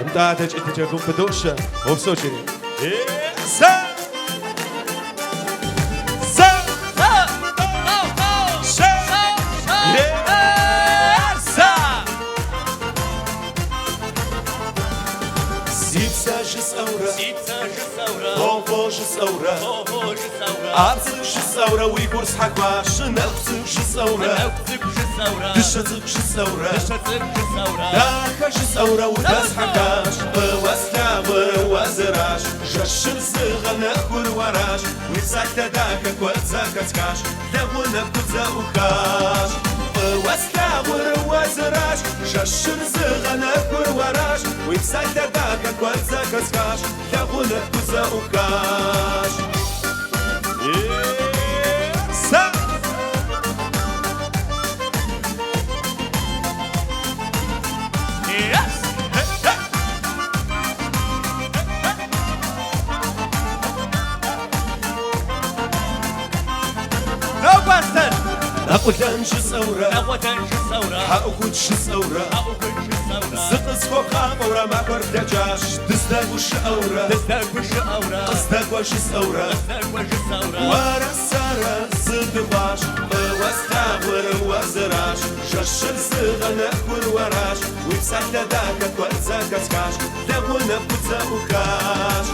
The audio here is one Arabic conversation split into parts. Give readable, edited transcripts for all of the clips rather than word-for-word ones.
امتى تجيكم بدوشة وبسوشري سا عطش الثورة ويبورس حكواش نقصش الثورة دشتش الثورة داكش الثورة وداس حكاش واسلا وزراش جش الصغة نأكل وراش ويساكتا داكك وزاكتكاش لغونا بكزاوكاش واسلا وزراش جش الصغة نأكل وراش ويساكتا داكك وزاكتكاش لغونا بكزاوكاش أقول تنش الثورة حقوق الثورة زقز فوق عمورة ما بردجاش تزداد الشعورة قصدك وش الثورة ورا السارة زدواش واستعور وزراش جش الصغة نأكل وراش ويبسك لداكك وزاكتكاش لغونا بتزاوكاش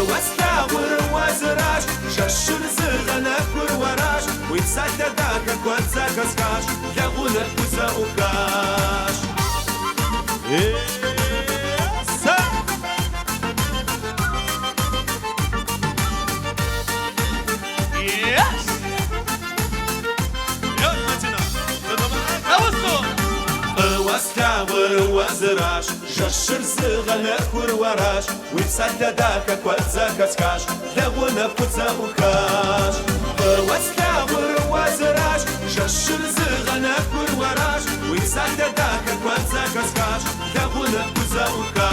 واستعور وزراش جش الصغة نأكل وراش ويبسك لداكك وزاكتكاش لغونا بتزاوكاش وزراش جشر صغة نأكل وراش ويبسك لداكك وزاكتكاش لغونا بتزاوكاش واستعور وزراش جشر صغة نأكل وراش ويبسك لداكك وزاكتكاش لغونا بتزاوكاش